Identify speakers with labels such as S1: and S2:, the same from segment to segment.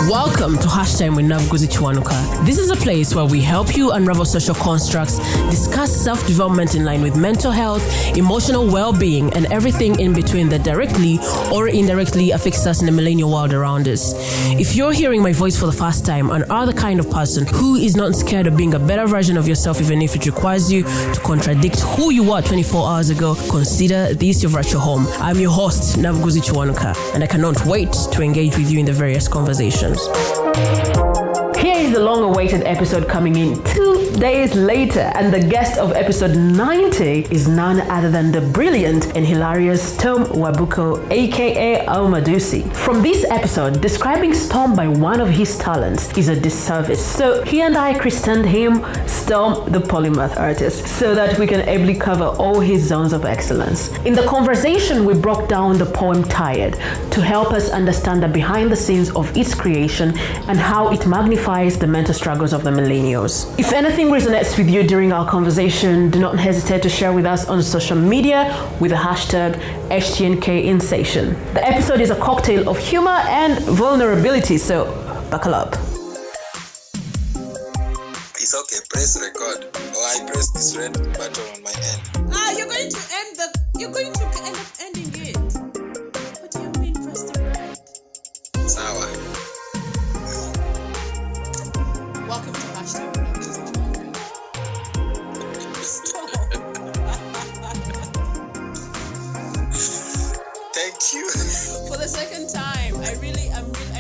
S1: Welcome to Hashtag with Wabuko. This is a place where we help you unravel social constructs, discuss self-development in line with mental health, emotional well-being, and everything in between that directly or indirectly affects us in the millennial world around us. If you're hearing my voice for the first time and are the kind of person who is not scared of being a better version of yourself even if it requires you to contradict who you were 24 hours ago, consider this your virtual home. I'm your host, Wabuko, and I cannot wait to engage with you in the various conversations. Here is the long-awaited episode coming in 2 days later, and the guest of episode 90 is none other than the brilliant and hilarious Stom Wabuko, aka Almadusi. From this episode, describing Stom by one of his talents is a disservice. So he and I christened him Stom the Polymath Artist so that we can ably cover all his zones of excellence. In the conversation, we broke down the poem Tired to help us understand the behind the scenes of its creation and how it magnifies the mental struggles of the millennials. If anything resonates with you during our conversation, do not hesitate to share with us on social media with the hashtag HTNKInsation. The episode is a cocktail of humor and vulnerability, so buckle up.
S2: It's okay, press record. Or I press this red button on my end.
S3: You're going to end up ending it. What do you mean press the red?
S2: Sawa.
S3: Welcome to Hashtag. Stop.
S2: Thank you.
S3: For the second time, I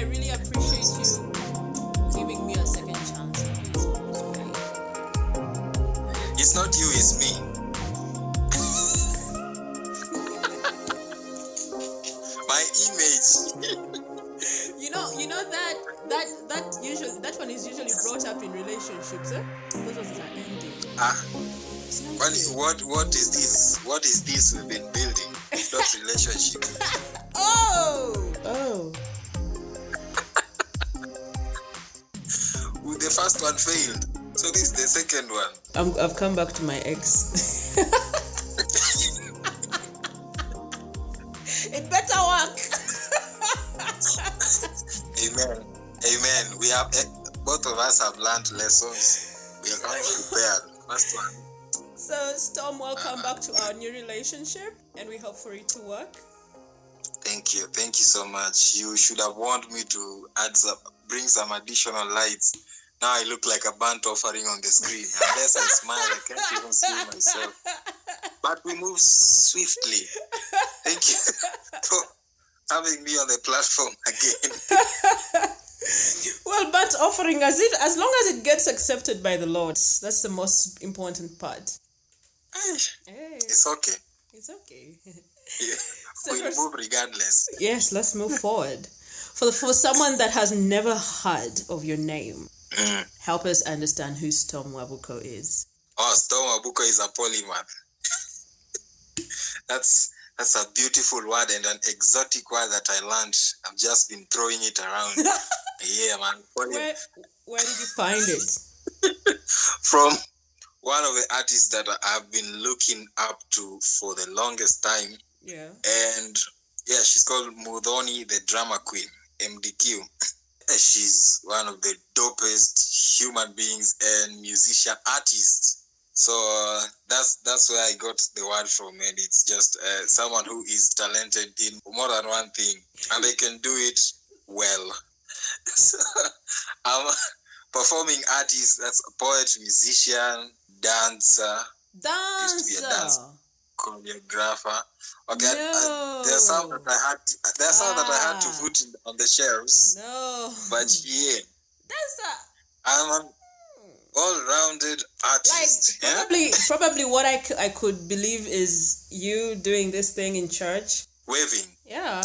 S3: really appreciate you giving me a second chance.
S2: It's not you, it's me. My image. That one is usually brought up in relationships, eh? Those ones are ending. What is this? What is this we've been building? Not relationship.
S3: Oh.
S2: The first one failed, so this is the second one.
S3: I've come back to my ex. It better work.
S2: Amen. We have both of us have learned lessons. We are coming prepared. First one.
S3: So, Stom, welcome back to our new relationship, and we hope for it to work.
S2: Thank you so much. You should have warned me to bring some additional lights. Now I look like a burnt offering on the screen. Unless I smile, I can't even see myself. But we move swiftly. Thank you for having me on the platform again.
S3: Well, burnt offering, as long as it gets accepted by the Lord, that's the most important part.
S2: Hey. It's okay.
S3: It's okay.
S2: Yeah. So we'll move regardless.
S3: Yes, let's move forward. For someone that has never heard of your name, help us understand who Stom Wabuko is.
S2: Oh, Stom Wabuko is a polymath. That's a beautiful word and an exotic word that I learned. I've just been throwing it around. Yeah, man.
S3: Where did you find it?
S2: From one of the artists that I've been looking up to for the longest time.
S3: Yeah. And
S2: yeah, she's called Mudhoni, the drama queen, MDQ. She's one of the dopest human beings and musician artists. So that's where I got the word from, and it's just someone who is talented in more than one thing, and they can do it well. So I'm a performing artist. That's a poet, musician, dancer. Used to be a dance choreographer. Okay,
S3: no.
S2: There's some that I had to put on the shelves.
S3: No,
S2: but yeah,
S3: dancer.
S2: I'm an all-rounded artist.
S3: Like probably what I could believe is you doing this thing in church,
S2: waving.
S3: Yeah,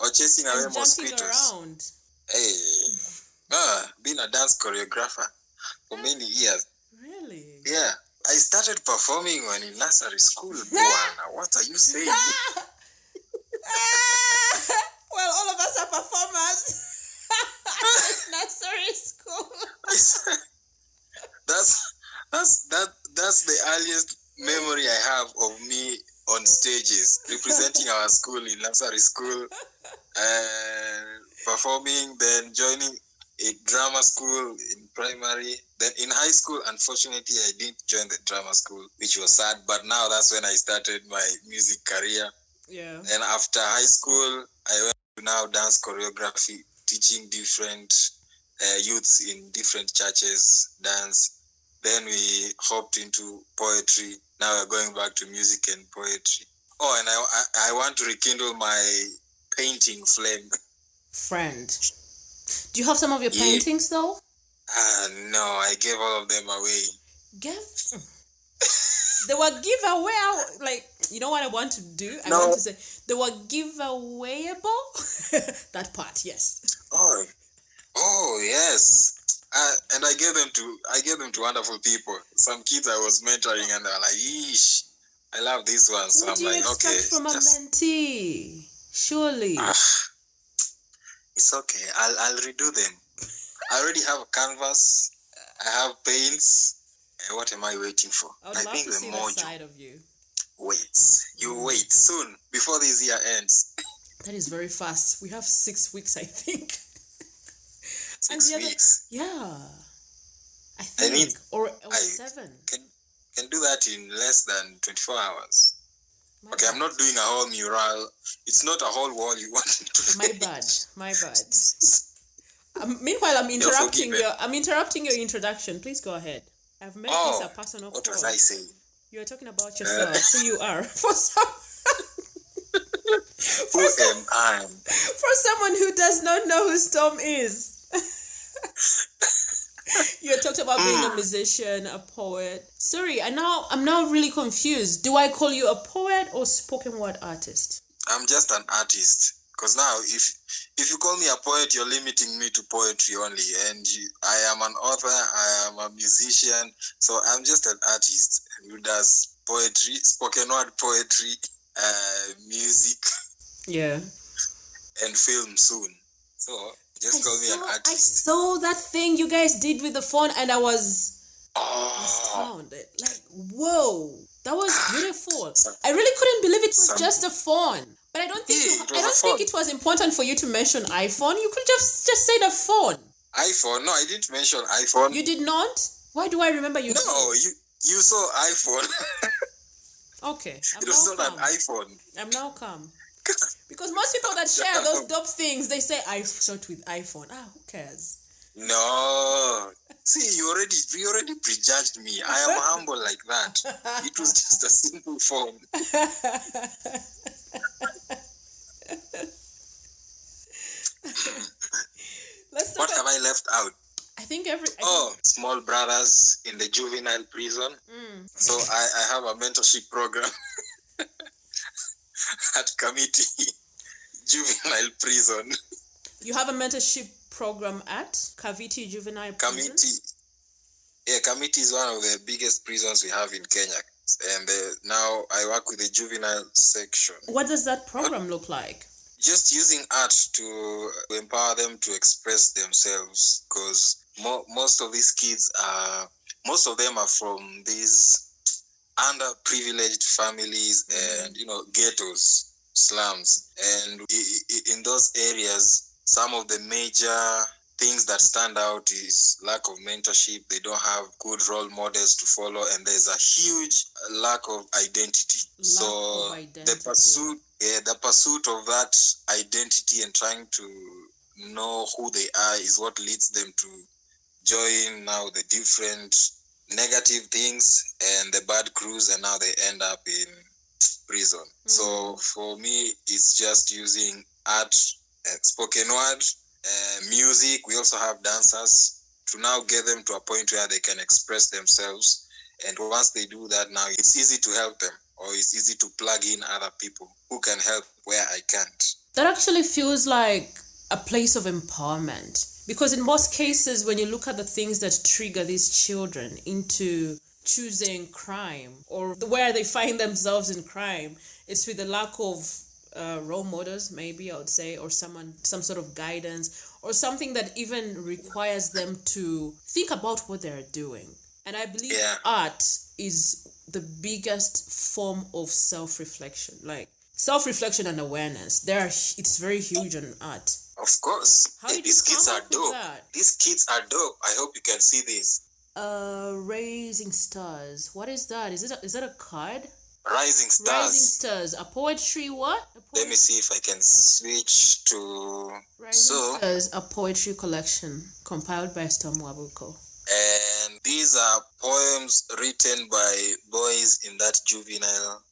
S2: or chasing away mosquitoes.
S3: Around.
S2: Hey, been a dance choreographer for many years.
S3: Really?
S2: Yeah, I started performing when in nursery school. What are you saying?
S3: Well, all of us are performers. It's nursery school.
S2: That's the earliest memory I have of me on stages representing our school in nursery school, performing, then joining a drama school in primary. Then in high school, unfortunately, I didn't join the drama school, which was sad. But now that's when I started my music career.
S3: Yeah.
S2: And after high school, I went to now dance choreography, teaching different youths in different churches dance. Then we hopped into poetry. Now we're going back to music and poetry. Oh, and I want to rekindle my painting flame.
S3: Friend, do you have some of your paintings though?
S2: No, I gave all of them away.
S3: They were giveaway. Like, you know what I want to do? I want to say they were giveawayable. That part, yes.
S2: Oh, yes. And I gave them to wonderful people. Some kids I was mentoring, and they're like, "Yeesh, I love this one." So
S3: what
S2: I'm
S3: do you
S2: like,
S3: expect
S2: okay,
S3: from a mentee? Surely.
S2: It's okay. I'll redo them. I already have a canvas. I have paints. What am I waiting for?
S3: I would love to see that side of you.
S2: Wait. You wait. Soon, before this year ends.
S3: That is very fast. We have 6 weeks, I think.
S2: 6 weeks?
S3: Yeah. I think. Or 7.
S2: Can do that in less than 24 hours. Okay, I'm not doing a whole mural. It's not a whole wall you want me to paint.
S3: My bad. Meanwhile, I'm interrupting your introduction. Please go ahead. I've made this a personal call.
S2: What was I saying?
S3: You were talking about yourself, who you are. For someone who does not know who Stom is. You talked about being a musician, a poet. Sorry, I'm now really confused. Do I call you a poet or spoken word artist?
S2: I'm just an artist. Because now, if you call me a poet, you're limiting me to poetry only. And I am an author, I am a musician. So I'm just an artist who does poetry, spoken word poetry, music.
S3: Yeah.
S2: And film soon. So just call me an artist. I
S3: saw that thing you guys did with the phone, and I was astounded. Like, whoa, that was beautiful. I really couldn't believe it was just a phone. But I don't think it was important for you to mention iPhone. You could just say the phone.
S2: iPhone? No, I didn't mention iPhone.
S3: You did not? Why do I remember you?
S2: No, you saw iPhone.
S3: Okay.
S2: It was not an iPhone.
S3: I'm now calm. Because most people that share those dope things, they say I shot with iPhone. Who cares?
S2: No. See, you already prejudged me. I am humble like that. It was just a simple phone. What have I left out?
S3: I think
S2: small brothers in the juvenile prison. So I have a mentorship program at Committee Juvenile Prison.
S3: You have a mentorship program at Cavite Juvenile Prison?
S2: Committee is one of the biggest prisons we have in Kenya. And now I work with the juvenile section.
S3: What does that program look like?
S2: Just using art to empower them to express themselves, because most of these kids most of them are from these underprivileged families and ghettos, slums, and in those areas, some of the major things that stand out is lack of mentorship. They don't have good role models to follow, and there's a huge lack of identity. The pursuit of that identity and trying to know who they are is what leads them to join now the different negative things and the bad crews, and now they end up in prison. So for me, it's just using art, spoken word, music. We also have dancers to now get them to a point where they can express themselves. And once they do that, now it's easy to help them, or it's easy to plug in other people who can help where I can't.
S3: That actually feels like a place of empowerment. Because in most cases, when you look at the things that trigger these children into choosing crime, or where they find themselves in crime, it's with the lack of role models, maybe I would say, or some sort of guidance, or something that even requires them to think about what they're doing. And I believe art is the biggest form of self-reflection, like self-reflection and awareness. It's very huge in art.
S2: Of course.
S3: How did
S2: These
S3: you
S2: kids
S3: come
S2: are
S3: up with
S2: dope.
S3: that?
S2: These kids are dope. I hope you can see this.
S3: Raising Stars. What is that? Is that a card?
S2: Rising Stars.
S3: Rising Stars. A poetry what?
S2: Let me see if I can switch to...
S3: Rising Stars, a poetry collection compiled by Stom Wabuko.
S2: And these are poems written by boys in that juvenile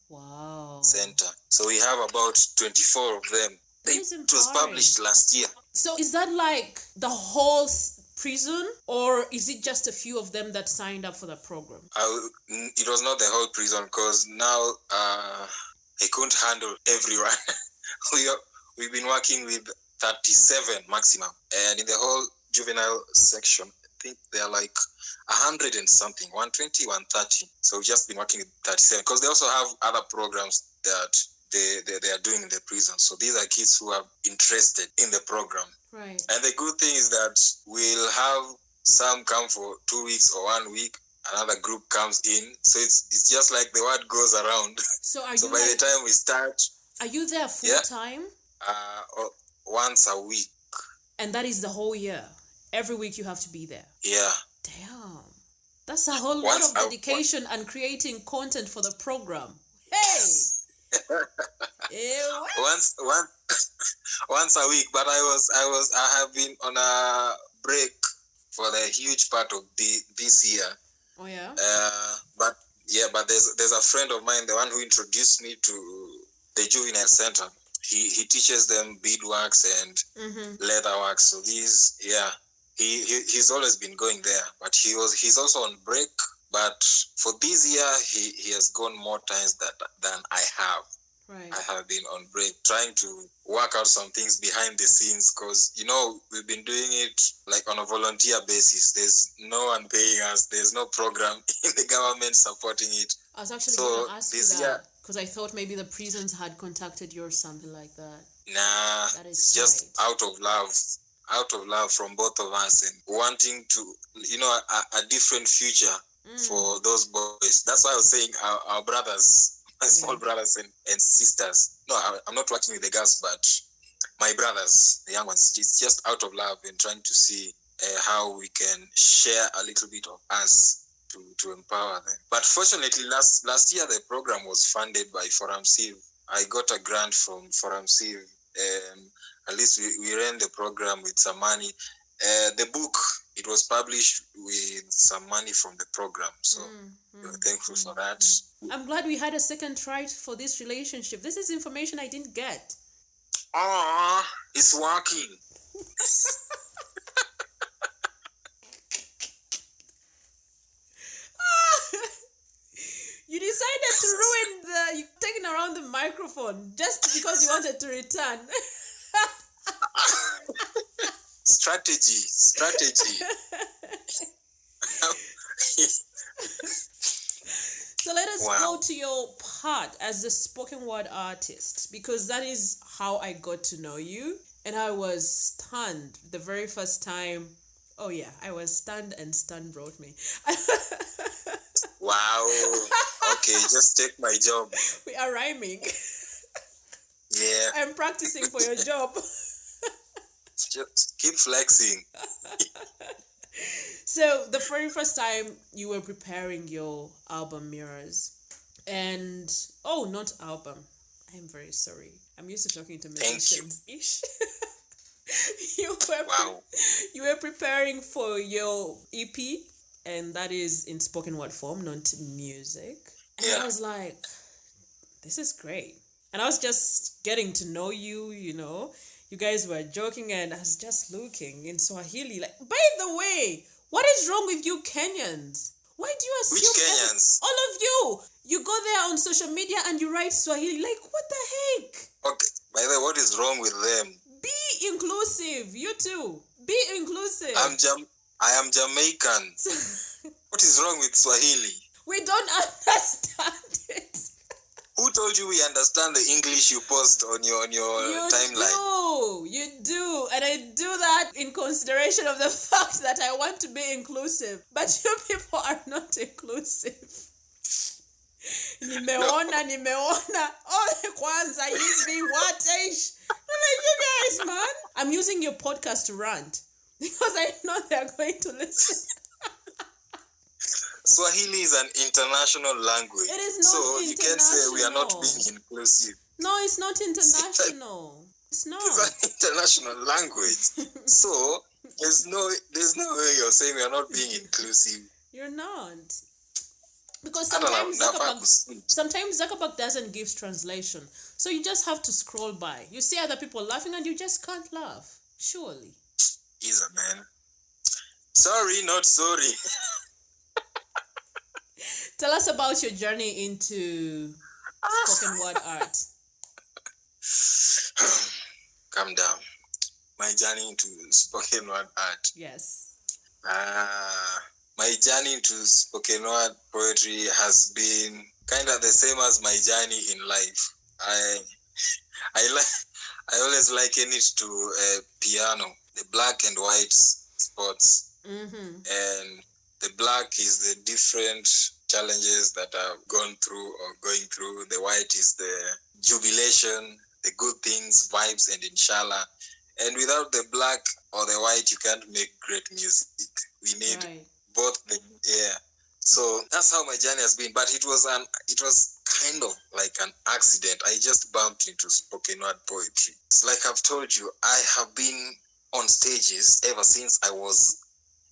S2: center. So we have about 24 of them. It was published last year.
S3: So is that like the whole prison, or is it just a few of them that signed up for the program?
S2: It was not the whole prison, because now I couldn't handle everyone. We've been working with 37 maximum, and in the whole juvenile section, I think they're like 100 and something, 120, 130. So we've just been working with 37, because they also have other programs that they are doing in the prison. So these are kids who are interested in the program.
S3: Right.
S2: And the good thing is that we'll have some come for 2 weeks or 1 week. Another group comes in. So it's just like the word goes around.
S3: So by
S2: the time we start...
S3: Are you there full time?
S2: Once a week.
S3: And that is the whole year? Every week you have to be there?
S2: Yeah.
S3: Damn. That's a whole lot of dedication and creating content for the program. Hey!
S2: Once a week, but I have been on a break for the huge part of this year.
S3: Oh yeah.
S2: But there's a friend of mine, the one who introduced me to the juvenile center. He teaches them beadworks and leatherwork. So he's always been going there, but he's also on break. But for this year, he has gone more times than I have.
S3: Right.
S2: I have been on break trying to work out some things behind the scenes, because, we've been doing it like on a volunteer basis. There's no one paying us. There's no program in the government supporting it.
S3: I was actually going to ask you that, because I thought maybe the prisons had contacted you or something like that.
S2: Nah, it's just out of love from both of us, and wanting to, a different future for those boys. That's why I was saying our brothers, my small brothers and sisters. No, I'm not working with the girls, but my brothers, the young ones. It's just out of love and trying to see how we can share a little bit of us to empower them. But fortunately, last year the program was funded by Forum Civ. I got a grant from Forum Civ. At least we ran the program with some money. The book, it was published with some money from the program. So we're thankful for that.
S3: I'm glad we had a second try for this relationship. This is information I didn't get.
S2: It's working.
S3: You decided to ruin you taking around the microphone just because you wanted to return.
S2: Strategy.
S3: So let us go to your part as a spoken word artist, because that is how I got to know you, and I was stunned the very first time. Oh yeah, I was stunned, and stun brought me.
S2: Wow. Okay, just take my job.
S3: We are rhyming.
S2: Yeah.
S3: I'm practicing for your job.
S2: Just keep flexing.
S3: So the very first time you were preparing your album Mirrors, and not album. I'm very sorry. I'm used to talking to musicians. Ish. You were preparing for your EP, and that is in spoken word form, not music. And I was like, this is great. And I was just getting to know you, You guys were joking, and I was just looking in Swahili. Like, by the way, what is wrong with you Kenyans? Why do you assume...
S2: Which Kenyans?
S3: All of you. You go there on social media and you write Swahili. Like, what the heck?
S2: Okay. By the way, what is wrong with them?
S3: Be inclusive. You too. Be inclusive.
S2: I am Jamaican. What is wrong with Swahili?
S3: We don't understand it.
S2: Who told you we understand the English you post on your timeline?
S3: You do. And I do that in consideration of the fact that I want to be inclusive. But you people are not inclusive. Nimeona. Oh, kwanza hivi, what? you guys, man. I'm using your podcast to rant because I know they're going to listen.
S2: Swahili is an international language.
S3: It is not
S2: so
S3: international.
S2: You can't say we are not being inclusive.
S3: No, it's not international. It's not.
S2: It's an international language. So there's no way you're saying we are not being inclusive.
S3: You're not. Because sometimes Zuckerberg doesn't give translation. So you just have to scroll by. You see other people laughing and you just can't laugh. Surely.
S2: He's a man. Sorry, not sorry.
S3: Tell us about your journey into spoken word art.
S2: Calm down. My journey into spoken word art.
S3: Yes.
S2: My journey into spoken word poetry has been kind of the same as my journey in life. I always liken it to a piano, the black and white spots.
S3: Mm-hmm.
S2: And the black is the different challenges that I've gone through or going through. The white is the jubilation, the good things, vibes, and inshallah. And without the black or the white, you can't make great music. We need both. So that's how my journey has been. But it was kind of like an accident. I just bumped into spoken word poetry. It's like I've told you, I have been on stages ever since I was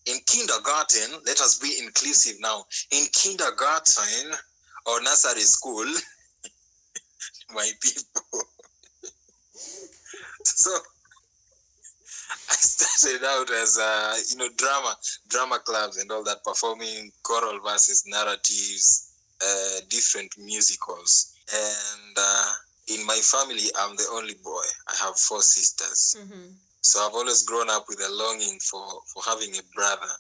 S2: in kindergarten. Let us be inclusive now. In kindergarten or nursery school, my people. So I started out as drama clubs and all that, performing choral verses, narratives, different musicals. And in my family, I'm the only boy. I have 4 sisters.
S3: Mm-hmm.
S2: So I've always grown up with a longing for having a brother.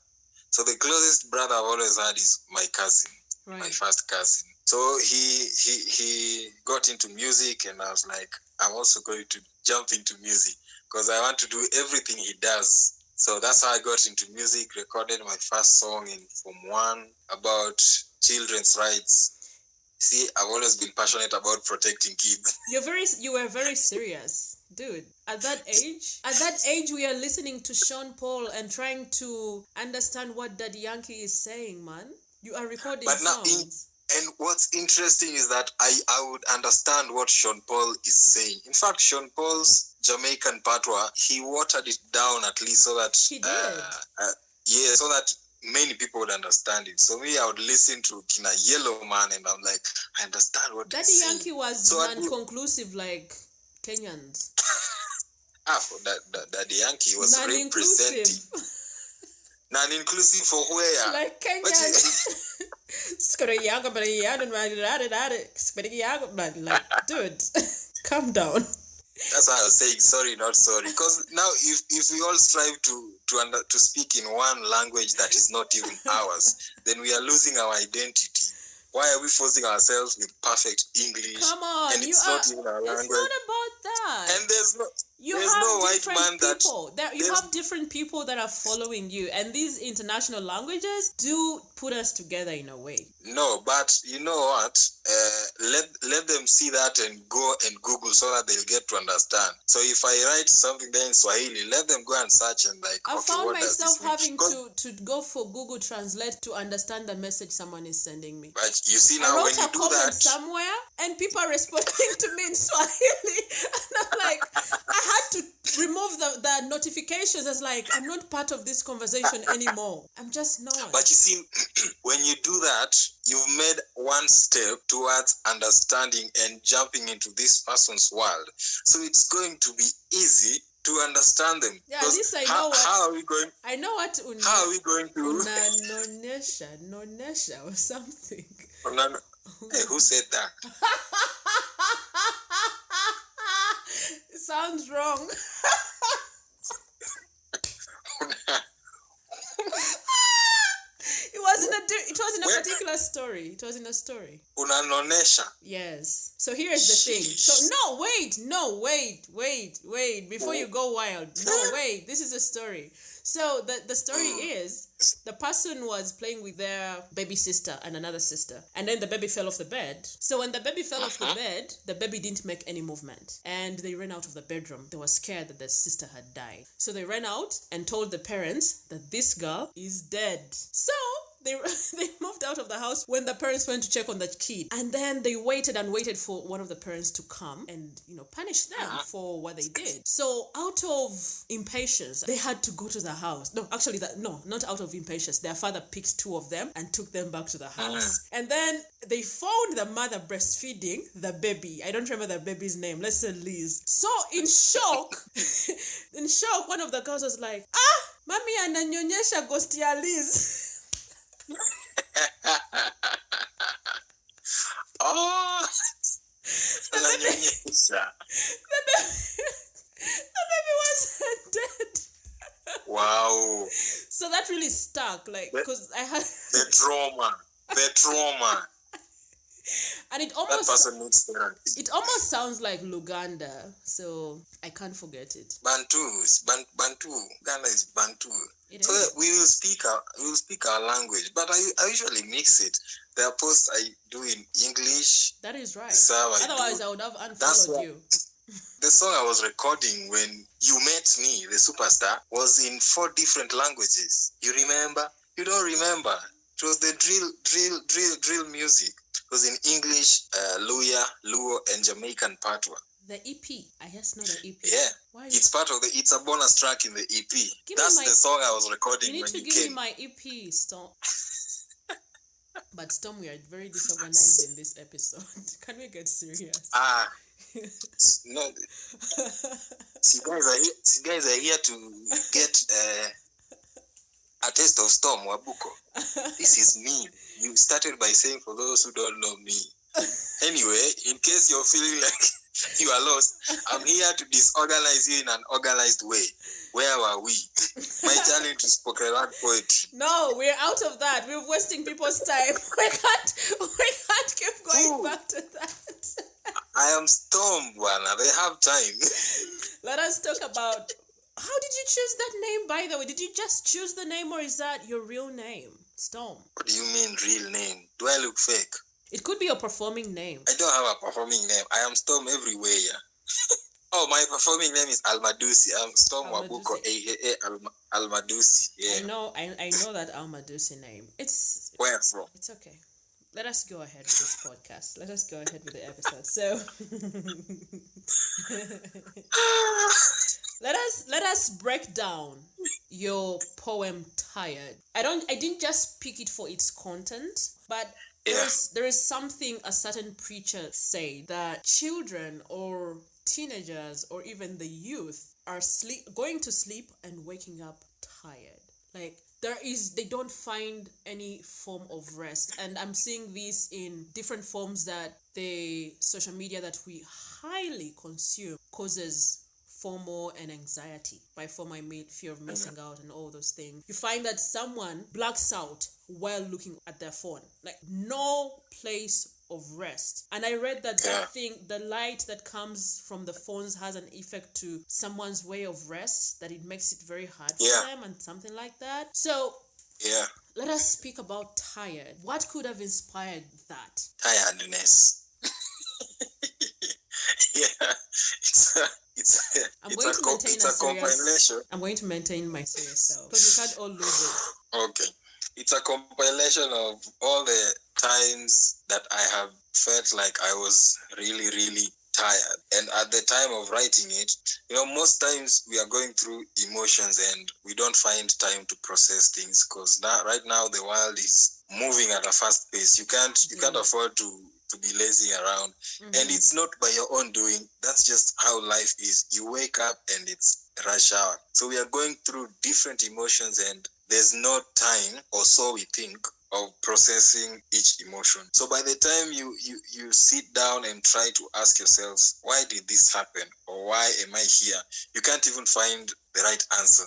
S2: So the closest brother I've always had is my cousin, my first cousin. So he got into music, and I was like, I'm also going to jump into music because I want to do everything he does. So that's how I got into music, recorded my first song in Form 1 about children's rights. See, I've always been passionate about protecting kids.
S3: You were very serious, dude. At that age, we are listening to Sean Paul and trying to understand what Daddy Yankee is saying, man. You are recording songs.
S2: And what's interesting is that I would understand what Sean Paul is saying. In fact, Sean Paul's Jamaican patois, he watered it down at least so that
S3: he did.
S2: So that many people would understand it. So me, I would listen to Kina Yellow Man, and I'm like, I understand what
S3: Daddy
S2: he's saying.
S3: Yankee was non-conclusive like Kenyans.
S2: Daddy Yankee was representing. Non-inclusive for where?
S3: Like Kenyans. Like, dude, calm down.
S2: That's why I was saying sorry, not sorry. Because now, if we all strive to speak in one language that is not even ours, then we are losing our identity. Why are we forcing ourselves with perfect English?
S3: Come on,
S2: and it's not even our language.
S3: It's not about that.
S2: And there's no white man that
S3: you have different people that are following you, and these international languages do put us together in a way.
S2: No, but you know what? Let them see that and go and Google so that they'll get to understand. So if I write something there in Swahili, let them go and search and
S3: I found myself having to go for Google Translate to understand the message someone is sending me.
S2: But you see now, when you do that,
S3: I wrote a comment somewhere and people are responding to me in Swahili, and I'm like, I had to remove the notifications. As like, I'm not part of this conversation anymore. I'm just not.
S2: But you see, when you do that, you've made one step towards understanding and jumping into this person's world. So it's going to be easy to understand them.
S3: Yeah, at least I know
S2: how are we going?
S3: I know what.
S2: How are we going to?
S3: Nonesha or something.
S2: No. Hey, who said that?
S3: It sounds wrong. It was in a particular story. It was in a story.
S2: Unanonesha.
S3: Yes. So here's the thing. So wait. Before you go wild. No, wait. This is a story. So the story is the person was playing with their baby sister and another sister. And then the baby fell off the bed. So when the baby fell off the bed, the baby didn't make any movement. And they ran out of the bedroom. They were scared that the sister had died. So they ran out and told the parents that this girl is dead. So they moved out of the house when the parents went to check on the kid. And then they waited for one of the parents to come and, punish them for what they did. So out of impatience, they had to go to the house. No, actually, not out of impatience. Their father picked two of them and took them back to the house. And then they found the mother breastfeeding the baby. I don't remember the baby's name. Let's say Liz. So in shock, one of the girls was like, Mami ananyonyesha ghost ya Liz.
S2: Oh,
S3: the baby was dead.
S2: Wow.
S3: So that really stuck, because I had
S2: the trauma.
S3: And it almost sounds like Luganda, so I can't forget it.
S2: Bantu. Ghana is Bantu. So we will speak our language, but I usually mix it. There are posts I do in English.
S3: That is right. Otherwise, I would have unfollowed you.
S2: The song I was recording when you met me, the superstar, was in 4 different languages. You remember? You don't remember? It was the drill music. It was in English, Luya, Luo, and Jamaican Patois.
S3: The EP. I just know the EP.
S2: Yeah. It's a bonus track in the EP. That's the song I was recording when you came.
S3: You need to give me my EP, Stom. But Stom, we are very disorganized in this episode. Can we get serious?
S2: No. You guys are here to get a taste of Stom, Wabuko. This is me. You started by saying, for those who don't know me. Anyway, in case you're feeling like you are lost, I'm here to disorganize you in an organized way. Where were we? My journey to spoken word poetry.
S3: No, we're out of that. We're wasting people's time. We can't keep going back to that.
S2: I am Stom, Wana. They have time.
S3: Let us talk about, how did you choose that name, by the way? Did you just choose the name, or is that your real name, Stom?
S2: What do you mean real name? Do I look fake?
S3: It could be a performing name.
S2: I don't have a performing name. I am Stom everywhere. Oh, my performing name is Almadusi. I'm Stom Wabuko, Almadusi. Yeah.
S3: I know that Almadusi name. It's
S2: where from?
S3: It's okay. Let us go ahead with this podcast. Let us go ahead with the episode. So let us break down your poem Tired. I didn't just pick it for its content, but there is something a certain preacher said, that children or teenagers or even the youth are going to sleep and waking up tired. Like they don't find any form of rest. And I'm seeing this in different forms that the social media that we highly consume causes FOMO and anxiety. By FOMO, I mean fear of missing out and all those things. You find that someone blacks out while looking at their phone. Like, no place of rest. And I read that the light that comes from the phones has an effect to someone's way of rest, that it makes it very hard for them and something like that. So, let us speak about tired. What could have inspired that?
S2: Tiredness.
S3: I'm going to maintain my serious self, because we can't all lose it.
S2: Okay. It's a compilation of all the times that I have felt like I was really, really tired. And at the time of writing it, most times we are going through emotions and we don't find time to process things, because right now the world is moving at a fast pace. You can't afford to be lazy around. And it's not by your own doing. That's just how life is. You wake up and it's rush hour. So we are going through different emotions, and there's no time, or so we think, of processing each emotion. So by the time you sit down and try to ask yourselves, why did this happen? Or why am I here? You can't even find the right answer.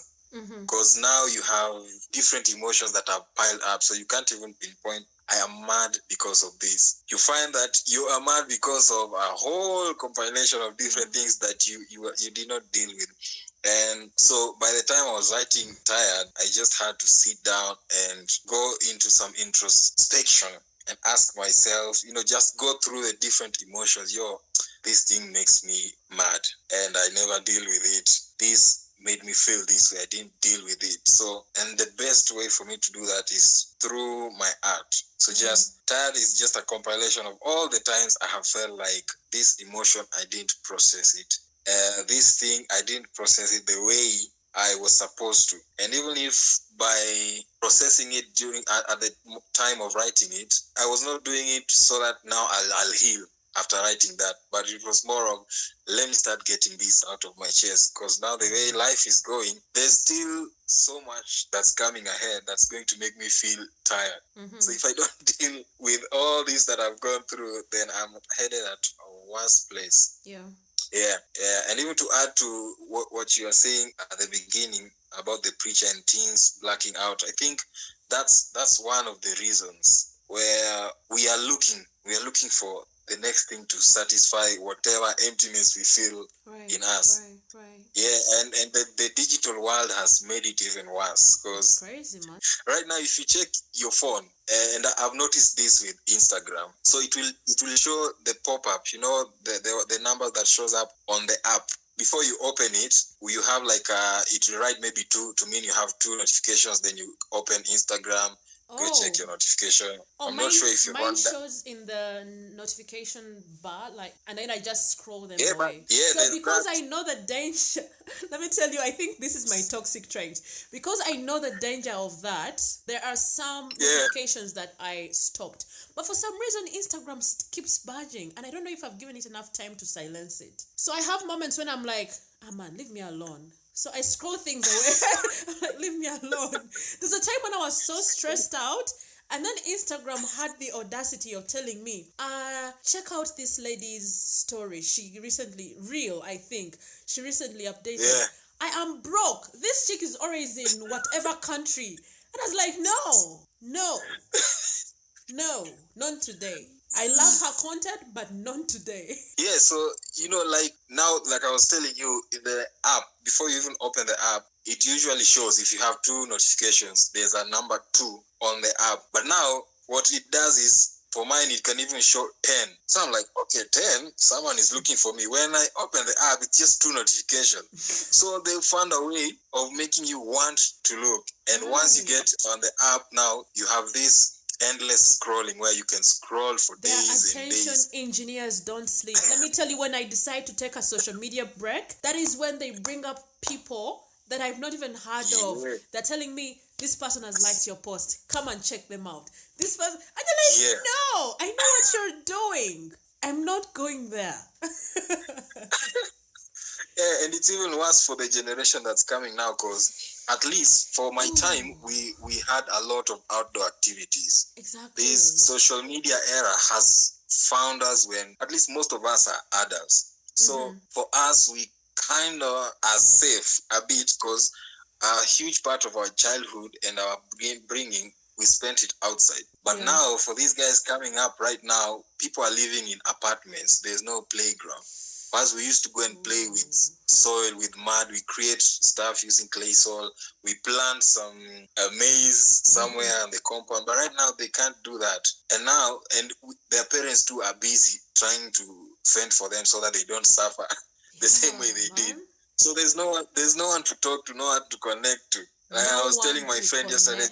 S2: Because now you have different emotions that are piled up, so you can't even pinpoint I am mad because of this. You find that you are mad because of a whole compilation of different things that you did not deal with. And so by the time I was writing Tired, I just had to sit down and go into some introspection and ask myself, just go through the different emotions. This thing makes me mad and I never deal with it. This made me feel this way. I didn't deal with it. So, and the best way for me to do that is through my art. So just Tired is just a compilation of all the times I have felt like this emotion, I didn't process it. This thing, I didn't process it the way I was supposed to. And even if by processing it at the time of writing it, I was not doing it so that now I'll heal after writing that, but it was more of, let me start getting this out of my chest, because now the way life is going, there's still so much that's coming ahead that's going to make me feel tired. So if I don't deal with all this that I've gone through, then I'm headed at a worse place. Yeah. And even to add to what you are saying at the beginning about the preacher and teens blacking out, I think that's one of the reasons where we are looking for the next thing to satisfy whatever emptiness we feel in us. Yeah, and the digital world has made it even worse, because
S3: crazy, man.
S2: Right now, if you check your phone, and I've noticed this with Instagram, so it will show the pop-up, the number that shows up on the app. Before you open it, you have it will write maybe 2 to mean you have 2 notifications. Then you open Instagram, go check your notification. I'm not sure if you want that.
S3: Mine shows in the notification bar, and then I just scroll them away.
S2: So
S3: because I know the danger, let me tell you, I think this is my toxic trait. Because I know the danger of that, there are some notifications that I stopped. But for some reason, Instagram keeps badging, and I don't know if I've given it enough time to silence it. So I have moments when I'm like, man, leave me alone. So I scroll things away. I'm like, leave me alone. There's a time when I was so stressed out, and then Instagram had the audacity of telling me, check out this lady's story. She recently updated.
S2: Yeah.
S3: I am broke. This chick is always in whatever country. And I was like, no, none today. I love her content, but none today.
S2: Yeah, so, now, like I was telling you, in the app, before you even open the app, it usually shows if you have 2 notifications, there's a number 2 on the app. But now, what it does is, for mine, it can even show 10. So I'm like, okay, 10, someone is looking for me. When I open the app, it's just 2 notifications. So they found a way of making you want to look. And once you get on the app now, you have this endless scrolling where you can scroll for days and days.
S3: Attention engineers don't sleep. Let me tell you, when I decide to take a social media break, that is when they bring up people that I've not even heard of. They're telling me, this person has liked your post. Come and check them out. This person, and they're like, no, I know what you're doing. I'm not going there.
S2: Yeah, and it's even worse for the generation that's coming now, because at least for my time, we had a lot of outdoor activities.
S3: Exactly.
S2: This social media era has found us when at least most of us are adults. So for us, we kind of are safe a bit, because a huge part of our childhood and our bringing, we spent it outside. But now, for these guys coming up right now, people are living in apartments. There's no playground. As we used to go and play with soil, with mud, we create stuff using clay soil. We plant some maize somewhere on the compound. But right now, they can't do that. And now, their parents too are busy trying to fend for them so that they don't suffer the same way they did. So there's no one to talk to, no one to connect to. I was telling my friend yesterday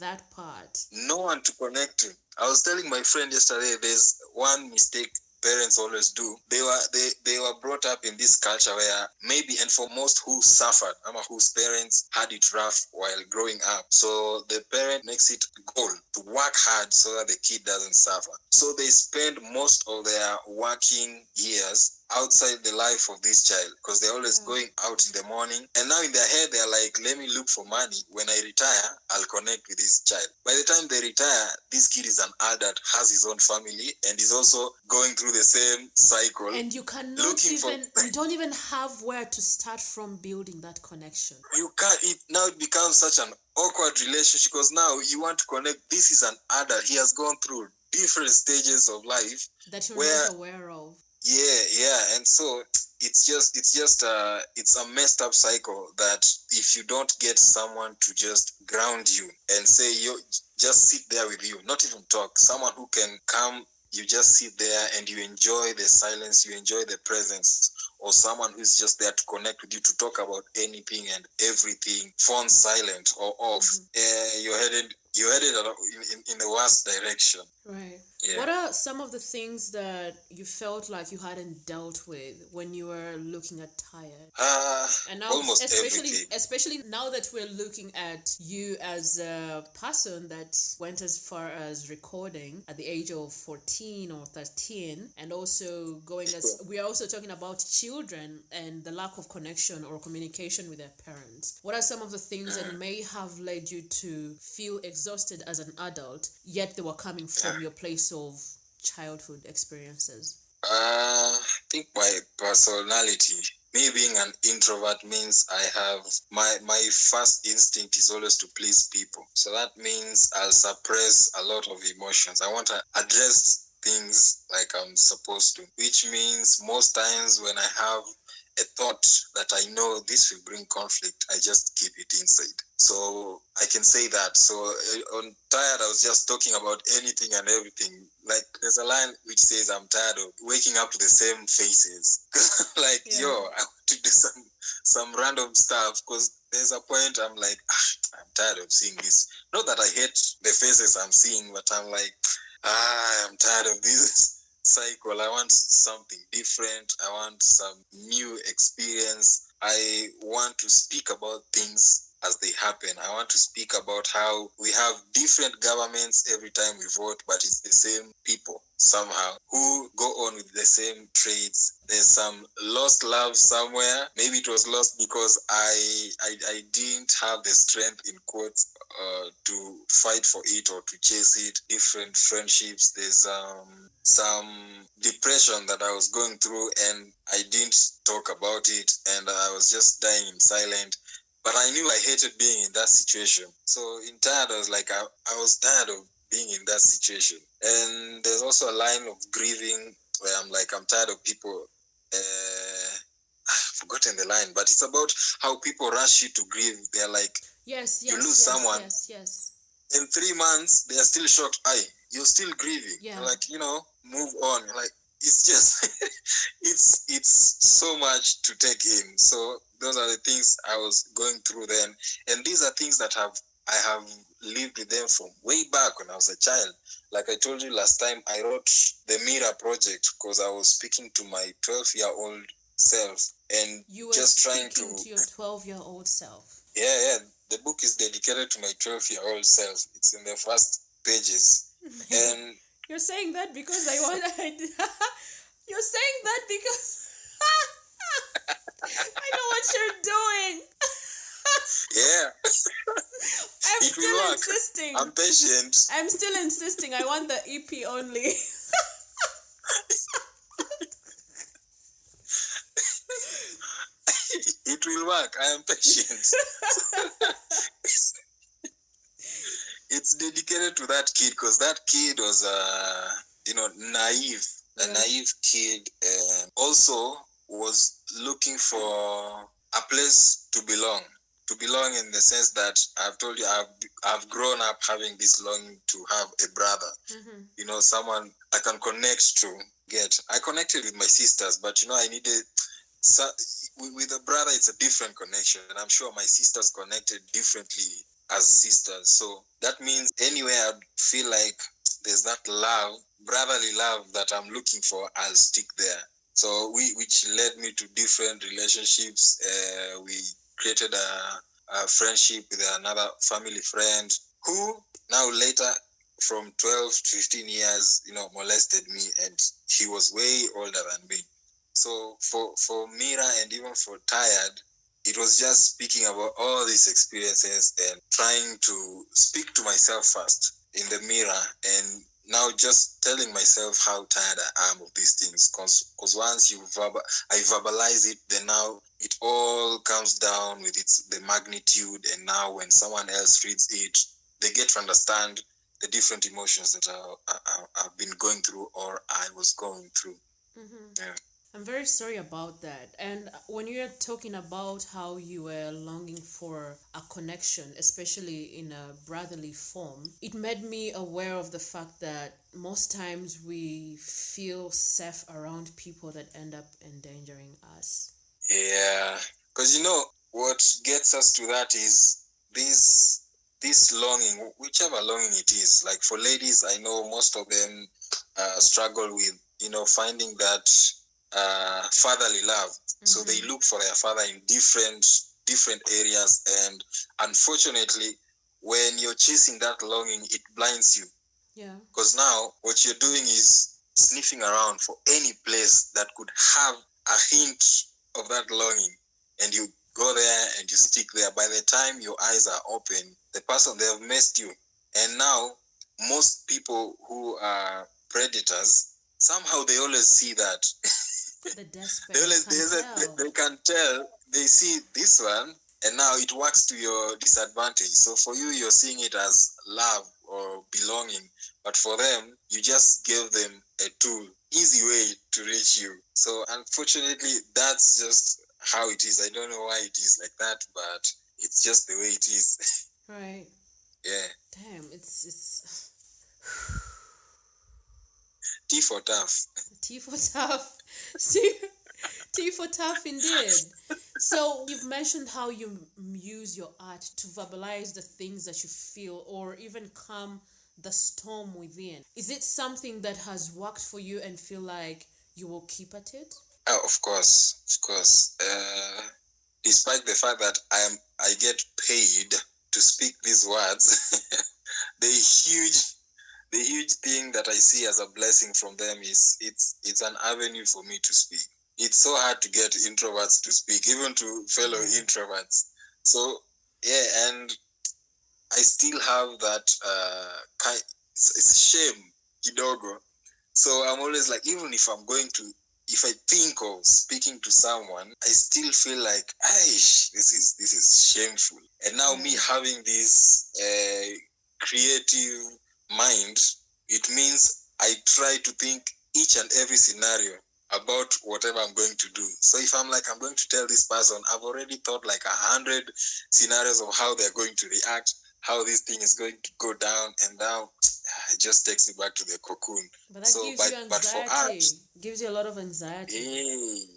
S3: that part.
S2: No one to connect to. I was telling my friend yesterday, there's one mistake parents always do. They were brought up in this culture where maybe, and for most who suffered, whose parents had it rough while growing up, so the parent makes it a goal to work hard so that the kid doesn't suffer. So they spend most of their working years outside the life of this child, because they're always going out in the morning, and now in their head they're like, let me look for money. When I retire, I'll connect with this child. By the time they retire, this kid is an adult, has his own family, and is also going through the same cycle.
S3: And you cannot you don't even have where to start from building that connection.
S2: You can't. Now it becomes such an awkward relationship, because now you want to connect. This is an adult. He has gone through different stages of life
S3: that you're not aware of.
S2: Yeah, and so it's a messed up cycle that if you don't get someone to just ground you and say, you just sit there with you, not even talk, someone who can come, you just sit there and you enjoy the silence, you enjoy the presence, or someone who's just there to connect with you, to talk about anything and everything, phone silent or off. You're headed in the worst direction.
S3: Right.
S2: Yeah.
S3: What are some of the things that you felt like you hadn't dealt with when you were looking at Tired? And now,
S2: almost
S3: especially now that we're looking at you as a person that went as far as recording at the age of 14 or 13, and also we are also talking about children and the lack of connection or communication with their parents. What are some of the things that may have led you to feel exhausted as an adult, yet they were coming from your place of childhood experiences?
S2: I think my personality, me being an introvert, means I have my first instinct is always to please people. So that means I'll suppress a lot of emotions. I want to address things like I'm supposed to, which means most times when I have a thought that I know this will bring conflict, I just keep it inside. So I can say that. So on Tired, I was just talking about anything and everything. Like there's a line which says, I'm tired of waking up to the same faces. I want to do some random stuff, because there's a point I'm like, I'm tired of seeing this. Not that I hate the faces I'm seeing, but I'm like, I'm tired of this cycle. I want something different. I want some new experience. I want to speak about things as they happen. I want to speak about how we have different governments every time we vote, but it's the same people somehow who go on with the same traits. There's some lost love somewhere. Maybe it was lost because I didn't have the strength, in quotes, to fight for it or to chase it. Different friendships. There's some depression that I was going through, and I didn't talk about it, and I was just dying in silence. But I knew I hated being in that situation. So in Tired, I was like, I was tired of being in that situation. And there's also a line of grieving where I'm like, I'm tired of people. I've forgotten the line, but it's about how people rush you to grieve. They're like, you lose someone.
S3: Yes.
S2: In 3 months, they are still shocked. You're still grieving.
S3: Yeah.
S2: Like, move on. Like, it's just, it's so much to take in. So those are the things I was going through then. And these are things that I have lived with them from way back when I was a child. Like I told you last time, I wrote the Mirror Project because I was speaking to my 12-year-old self. And
S3: you were
S2: just
S3: speaking
S2: trying
S3: to your 12-year-old self.
S2: Yeah. The book is dedicated to my 12-year-old self. It's in the first pages. And
S3: you're saying that because you're saying that because I know what you're doing.
S2: Yeah.
S3: I'm still insisting.
S2: I'm patient.
S3: I'm still insisting. I want the EP only.
S2: It will work. I am patient. It's dedicated to that kid because that kid was naive. A naive kid, and also was looking for a place to belong. To belong in the sense that I've told you I've grown up having this longing to have a brother. Mm-hmm. Someone I can connect to. I connected with my sisters, but I needed with a brother. It's a different connection, and I'm sure my sisters connected differently as sisters. So that means anywhere I feel like there's that love, brotherly love that I'm looking for, I'll stick there. So which led me to different relationships. We created a friendship with another family friend who now later from 12 to 15 years, molested me, and he was way older than me. So for Mira and even for Tired, it was just speaking about all these experiences and trying to speak to myself first in the mirror, and now just telling myself how tired I am of these things. Because once I verbalize it, then now it all comes down with the magnitude, and now when someone else reads it, they get to understand the different emotions that I've been going through or I was going through.
S3: Mm-hmm.
S2: Yeah.
S3: I'm very sorry about that. And when you're talking about how you were longing for a connection, especially in a brotherly form, it made me aware of the fact that most times we feel safe around people that end up endangering us.
S2: Yeah, because what gets us to that is this longing, whichever longing it is. Like for ladies, I know most of them struggle with finding that fatherly love. Mm-hmm. So they look for their father in different areas, and unfortunately, when you're chasing that longing, it blinds you.
S3: Yeah.
S2: Because now what you're doing is sniffing around for any place that could have a hint of that longing, and you go there and you stick there. By the time your eyes are open, the person, they have missed you. And now most people who are predators, somehow they always see that.
S3: The desperate
S2: they can tell. They see this one, and now it works to your disadvantage. So for you, you're seeing it as love or belonging, but for them, you just gave them a tool, easy way to reach you. So unfortunately, that's just how it is. I don't know why it is like that, but it's just the way it is.
S3: Right.
S2: Yeah.
S3: Damn, it's
S2: T for tough.
S3: T for tough. T for tough indeed. So you've mentioned how you use your art to verbalize the things that you feel or even calm the storm within. Is it something that has worked for you and feel like you will keep at it?
S2: Oh, of course. Despite the fact that I get paid to speak these words, the huge thing that I see as a blessing from them is it's an avenue for me to speak. It's so hard to get introverts to speak, even to fellow introverts. So yeah, and I still have that it's a shame, kidogo. So I'm always like, even if I think of speaking to someone, I still feel like, this is shameful. And now me having this creative mind, it means I try to think each and every scenario about whatever I'm going to do. So if I'm going to tell this person, I've already thought like 100 scenarios of how they're going to react, how this thing is going to go down, and now it just takes me back to the cocoon.
S3: But that gives you anxiety. But for art, gives you a lot of anxiety.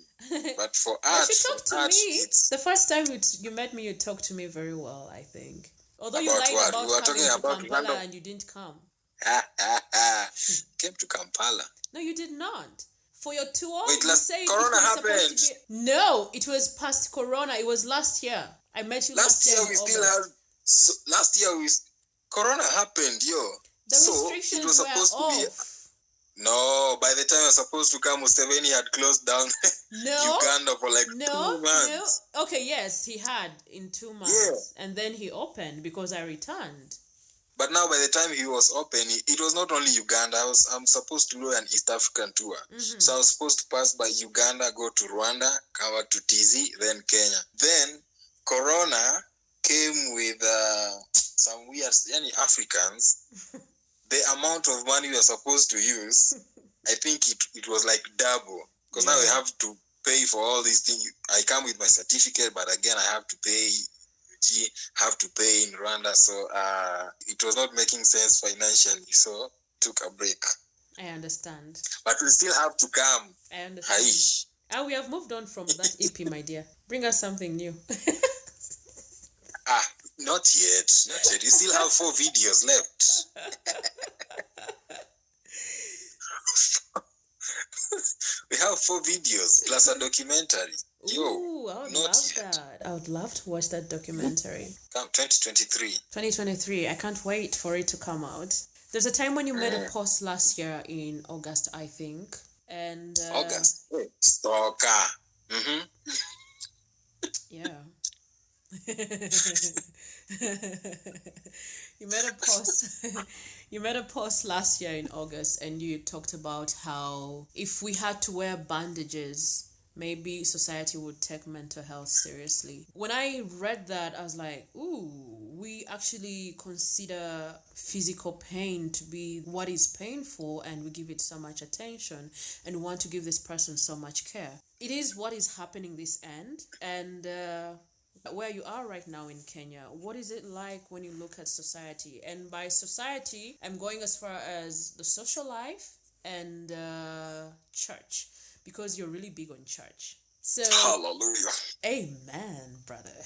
S2: But for art,
S3: but you talked to me. The first time you met me, you talked to me very well, I think. Although you lied about coming to Kampala and you didn't come.
S2: Came to Kampala.
S3: No, you did not. For your tour,
S2: wait,
S3: you said
S2: Corona
S3: it was
S2: happened.
S3: Supposed to be... No, it was past Corona. It was last year. I met you last year.
S2: We still had. So last year Corona happened, yo.
S3: The restrictions it was supposed
S2: were off. No, by the time I was supposed to come, Museveni had closed down Uganda for 2 months.
S3: No. Okay, yes, he had in 2 months. Yeah. And then he opened because I returned.
S2: But now by the time he was open, it was not only Uganda. I'm supposed to do an East African tour. Mm-hmm. So I was supposed to pass by Uganda, go to Rwanda, cover to TZ, then Kenya. Then Corona came with some weird Africans. The amount of money we are supposed to use, I think it was like double. Because now we have to pay for all these things. I come with my certificate, but again, I have to pay. Have to pay in Rwanda, so it was not making sense financially, so took a break.
S3: I understand.
S2: But we still have to come.
S3: I understand. We have moved on from that EP, my dear. Bring us something new.
S2: Not yet. You still have 4 videos left. We have 4 videos plus a documentary.
S3: Ooh, I would love that. I would love to watch that documentary.
S2: 2023.
S3: 2023. I can't wait for it to come out. There's a time when you made a post last year in August, I think. And
S2: August. Stalker. Mm-hmm.
S3: Yeah. You made a post you made a post last year in August, and you talked about how if we had to wear bandages, maybe society would take mental health seriously. When I read that, I was like, ooh, we actually consider physical pain to be what is painful, and we give it so much attention and want to give this person so much care. It is what is happening this end. And where you are right now in Kenya, what is it like when you look at society? And by society, I'm going as far as the social life and church, because you're really big on church. So,
S2: Hallelujah.
S3: amen, brother.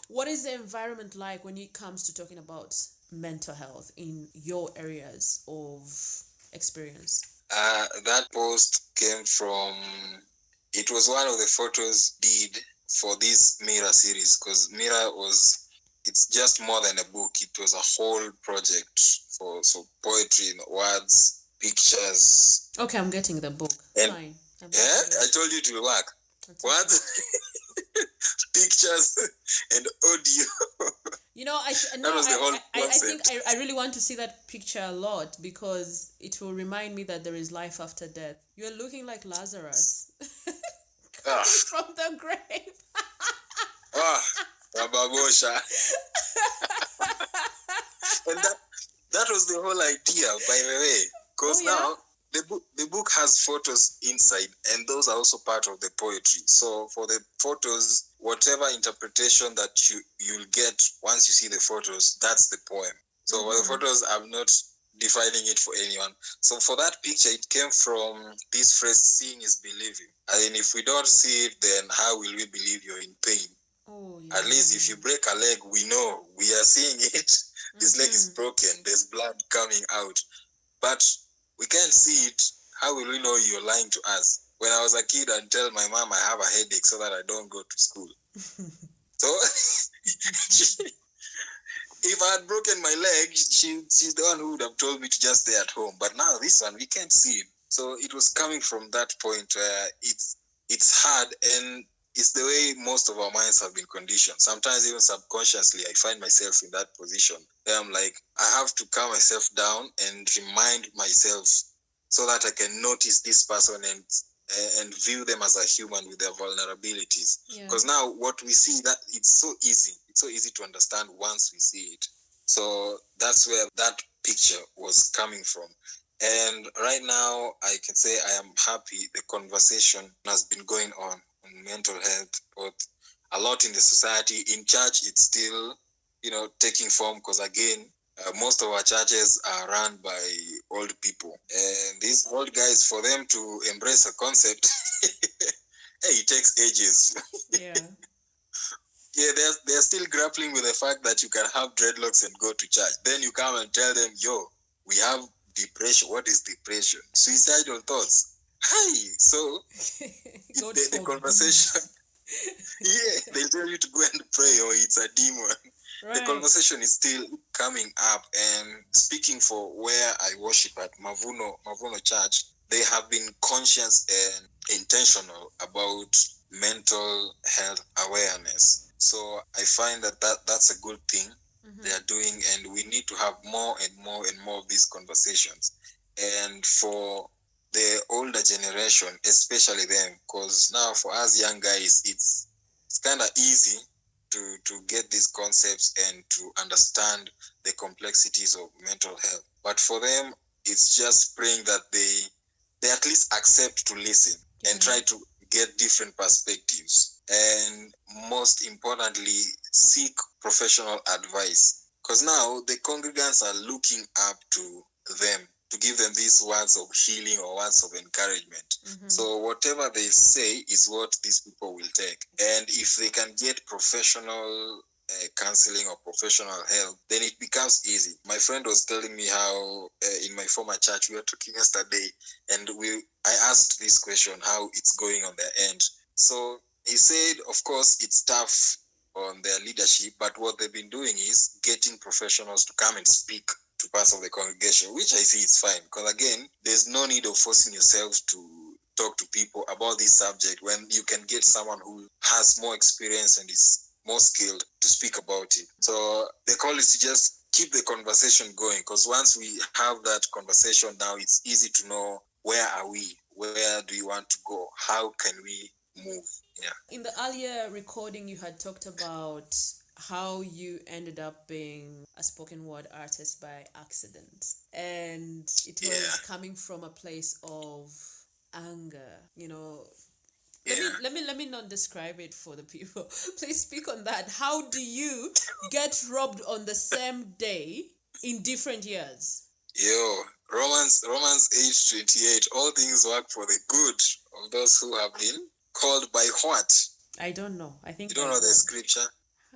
S3: What is the environment like when it comes to talking about mental health in your areas of experience?
S2: That post came from, it was one of the photos did for this Mirror series, because Mirror it's just more than a book. It was a whole project for poetry, words, pictures.
S3: Okay, I'm getting the book.
S2: And
S3: fine.
S2: I told you to work. What? Pictures and audio.
S3: You know, I think I really want to see that picture a lot, because it will remind me that there is life after death. You're looking like Lazarus from the grave.
S2: Rababosha. And that was the whole idea, by the way. Because now the book has photos inside, and those are also part of the poetry. So for the photos, whatever interpretation that you'll get once you see the photos, that's the poem. So the photos, I'm not defining it for anyone. So for that picture, it came from this phrase, seeing is believing. I mean, if we don't see it, then how will we believe you're in pain?
S3: Oh, yeah.
S2: At least if you break a leg, we know we are seeing it. This leg is broken. There's blood coming out. But we can't see it. How will we know you're lying to us? When I was a kid, I'd tell my mom I have a headache so that I don't go to school. So if I had broken my leg, she's the one who would have told me to just stay at home. But now this one, we can't see it. So it was coming from that point where it's hard, and it's the way most of our minds have been conditioned. Sometimes even subconsciously, I find myself in that position where I'm like, I have to calm myself down and remind myself so that I can notice this person and view them as a human with their vulnerabilities. Because now what we see, that it's so easy to understand once we see it. So that's where that picture was coming from. And right now, I can say I am happy the conversation has been going on mental health, both a lot in the society. In church, it's still, taking form, because again, most of our churches are run by old people. And these old guys, for them to embrace a concept, it takes ages.
S3: Yeah.
S2: Yeah, they're still grappling with the fact that you can have dreadlocks and go to church. Then you come and tell them, we have depression. What is depression? Suicidal thoughts. Hi. So the conversation, they'll tell you to go and pray, or it's a demon. Right. The conversation is still coming up, and speaking for where I worship at Mavuno Church, they have been conscious and intentional about mental health awareness. So I find that's a good thing they are doing, and we need to have more and more and more of these conversations. And for the older generation, especially them, because now for us young guys, it's kind of easy to get these concepts and to understand the complexities of mental health. But for them, it's just praying that they at least accept to listen and try to get different perspectives. And most importantly, seek professional advice. Because now the congregants are looking up to them to give them these words of healing or words of encouragement. So whatever they say is what these people will take. And if they can get professional counseling or professional help, then it becomes easy. My friend was telling me how in my former church, we were talking yesterday, and I asked this question, how it's going on their end. So he said, of course, it's tough on their leadership, but what they've been doing is getting professionals to come and speak to to parts of the congregation, which I see is fine. Because again, there's no need of forcing yourself to talk to people about this subject when you can get someone who has more experience and is more skilled to speak about it. So the call is to just keep the conversation going, because once we have that conversation now, it's easy to know where are we, where do you want to go, how can we move. Yeah.
S3: In the earlier recording, you had talked about how you ended up being a spoken word artist by accident, and it was coming from a place of anger, you know. Let me not describe it for the people. Please speak on that. How do you get robbed on the same day in different years?
S2: Romans 8:28. All things work for the good of those who have been called by what?
S3: I don't know. I think
S2: you don't know the scripture.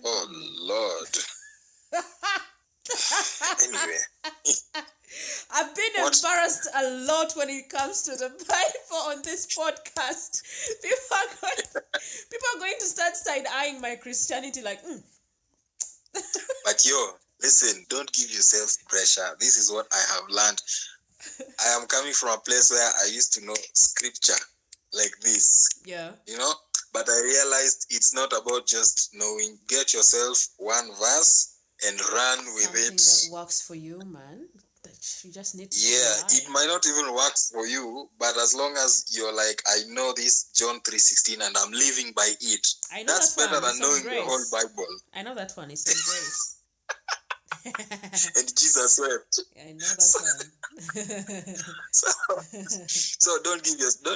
S2: Oh Lord. Anyway.
S3: I've been embarrassed a lot when it comes to the Bible on this podcast. People are going to start side-eyeing my Christianity like,
S2: But listen, don't give yourself pressure. This is what I have learned. I am coming from a place where I used to know scripture like this.
S3: Yeah.
S2: You know? But I realized it's not about just knowing. Get yourself one verse and run with it.
S3: Something that works for you, man. That you just need to
S2: it might not even work for you, but as long as you're like, I know this John 3:16 and I'm living by it.
S3: I know
S2: that's better than knowing the whole Bible.
S3: I know that one is on grace.
S2: And Jesus wept.
S3: I know that one.
S2: So don't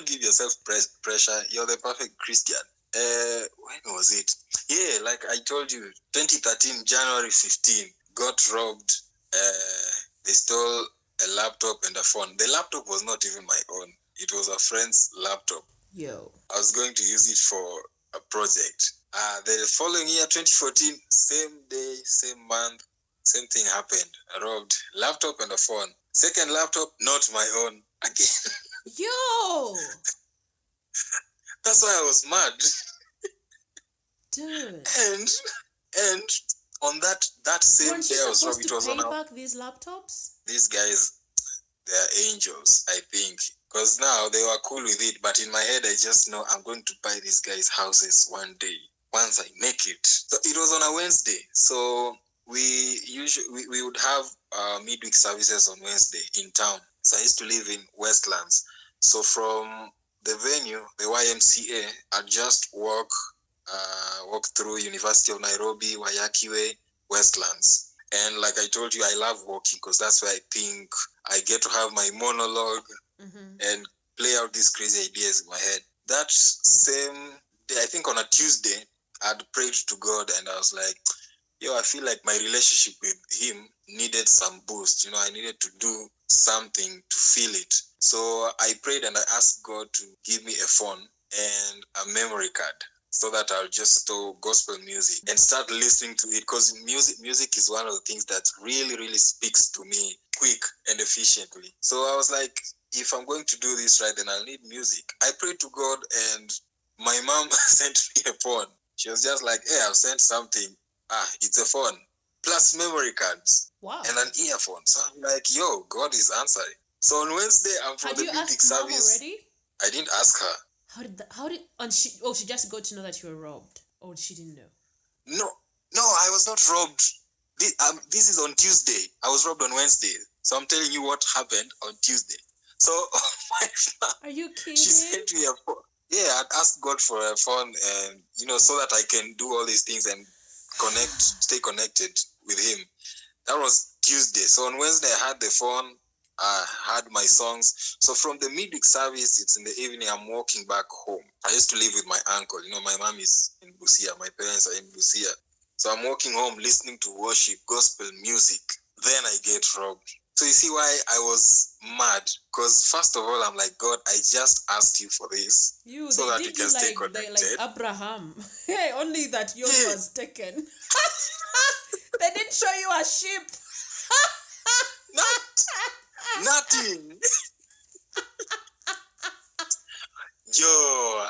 S2: give yourself pressure. You're the perfect Christian. When was it? Yeah, like I told you, 2013 January 15, got robbed. They stole a laptop and a phone. The laptop was not even my own. It was a friend's laptop. I was going to use it for a project. The following year, 2014, same day, same month, same thing happened. I robbed laptop and a phone. Second laptop, not my own. Again. That's why I was mad.
S3: Dude.
S2: And on that same day I was robbed, it was
S3: on back these laptops?
S2: These guys, they're angels, I think. Because now they were cool with it, but in my head I just know I'm going to buy these guys houses one day, once I make it. So it was on a Wednesday. So we would have midweek services on Wednesday in town. So I used to live in Westlands. So from the venue, the YMCA, I'd just walk through University of Nairobi, Wayaki Way, Westlands. And like I told you, I love walking because that's where I think I get to have my monologue and play out these crazy ideas in my head. That same day, I think on a Tuesday, I'd prayed to God and I was like, I feel like my relationship with him needed some boost. I needed to do something to feel it. So I prayed and I asked God to give me a phone and a memory card, so that I'll just store gospel music and start listening to it, because music is one of the things that really, really speaks to me quick and efficiently. So I was like, if I'm going to do this right, then I'll need music. I prayed to God and my mom sent me a phone. She was just like, hey, I've sent something. It's a phone plus memory cards.
S3: Wow.
S2: And an earphone. So I'm like, God is answering. So on Wednesday, I'm for the music service.
S3: Already?
S2: I didn't ask her.
S3: She just got to know that you were robbed, or she didn't know?
S2: No, I was not robbed. This is on Tuesday. I was robbed on Wednesday. So I'm telling you what happened on Tuesday. So
S3: are you kidding?
S2: She sent me a phone. Yeah, I'd asked God for a phone, and so that I can do all these things and stay connected with him. That was Tuesday. So on Wednesday I had the phone. I had my songs. So from the midweek service, it's in the evening, I'm walking back home. I used to live with my uncle. My mom is in Busia. My parents are in Busia. So I'm walking home listening to worship, gospel music. Then I get robbed. So you see why I was mad? Because first of all, I'm like, God, I just asked you for this. So that we can stay connected.
S3: Like Abraham. Only that yours was taken. They didn't show you a sheep.
S2: Nothing.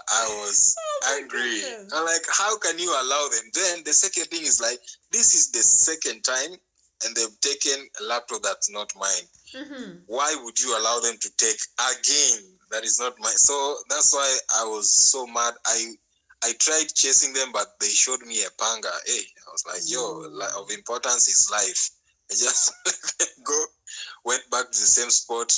S2: I was angry.
S3: Goodness.
S2: I'm like, how can you allow them? Then the second thing is like, this is the second time and they've taken a laptop that's not mine.
S3: Mm-hmm.
S2: Why would you allow them to take again? That is not mine. So that's why I was so mad. I tried chasing them, but they showed me a panga. Hey, I was like, yo, of importance is life. I just let them go. Went back to the same spot.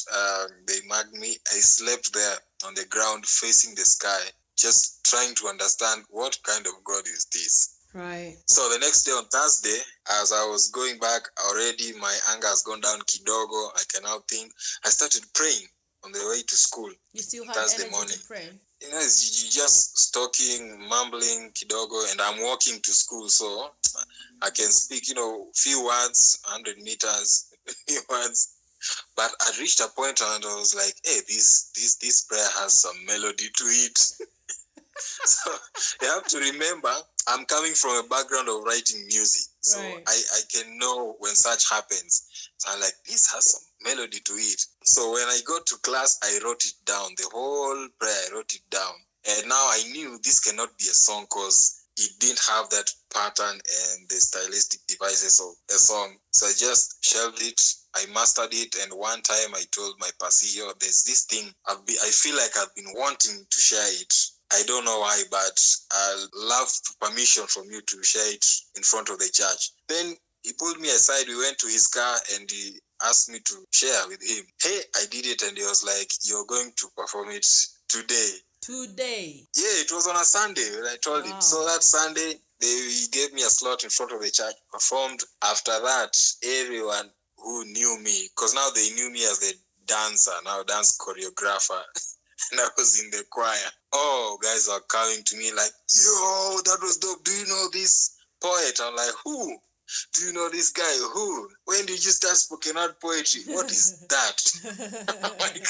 S2: They marked me. I slept there on the ground facing the sky, just trying to understand what kind of God is this.
S3: Right.
S2: So the next day on Thursday, as I was going back, already my anger has gone down kidogo. I can now think. I started praying on the way to school.
S3: You still had
S2: Thursday
S3: energy
S2: morning.
S3: to pray?
S2: You know, you just talking, mumbling kidogo, and I'm walking to school, so I can speak, few words, 100 meters, few words. But I reached a point and I was like, hey, this prayer has some melody to it. So you have to remember, I'm coming from a background of writing music. So
S3: right.
S2: I can know when such happens. So I'm like, this has some melody to it. So when I got to class, I wrote it down. The whole prayer, I wrote it down. And now I knew this cannot be a song because it didn't have that pattern and the stylistic devices of a song. So I just shelved it. I mastered it. And one time I told my pastor, there's this thing. I feel like I've been wanting to share it. I don't know why, but I'd love permission from you to share it in front of the church. Then he pulled me aside. We went to his car and he asked me to share with him. Hey, I did it. And he was like, you're going to perform it today.
S3: Today?
S2: Yeah, it was on a Sunday when I told him. So that Sunday, he gave me a slot in front of the church, performed. After that, everyone who knew me, because now they knew me as the dancer, now dance choreographer. And I was in the choir. Oh, guys are coming to me like, yo, that was dope. Do you know this poet? I'm like, who? Do you know this guy? Who? When did you start spoken word poetry? What is that? I'm like,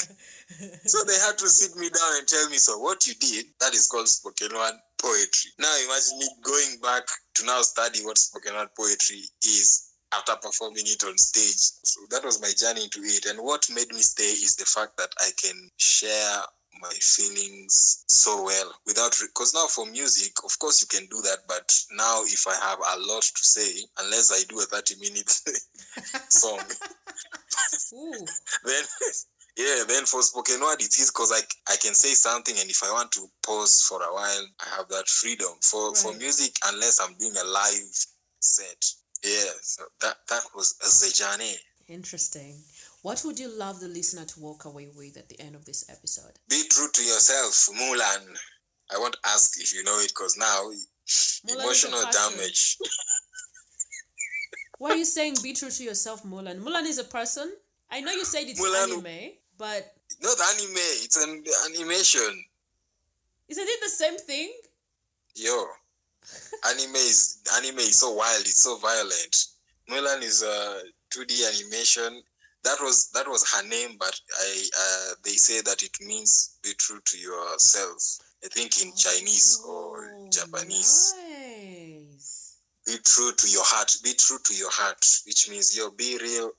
S2: so they had to sit me down and tell me, so what you did, that is called spoken word poetry. Now imagine me going back to now study what spoken word poetry is after performing it on stage. So that was my journey into it. And what made me stay is the fact that I can share my feelings so well because now for music, of course you can do that, but now if I have a lot to say, unless I do a 30-minute song, then for spoken word it is because I can say something, and if I want to pause for a while, I have that freedom. For music, unless I'm doing a live set, so that was the journey.
S3: Interesting. What would you love the listener to walk away with at the end of this episode?
S2: Be true to yourself, Mulan. I won't ask if you know it because now Mulan emotional damage.
S3: Why are you saying be true to yourself, Mulan? Mulan is a person. I know you said it's Mulan, anime, but
S2: not anime. It's an animation.
S3: Isn't it the same thing?
S2: Yo, anime is so wild. It's so violent. Mulan is a 2D animation. That was her name, but they say that it means be true to yourself. I think in Chinese or Japanese.
S3: Nice.
S2: Be true to your heart. Be true to your heart, which means be real,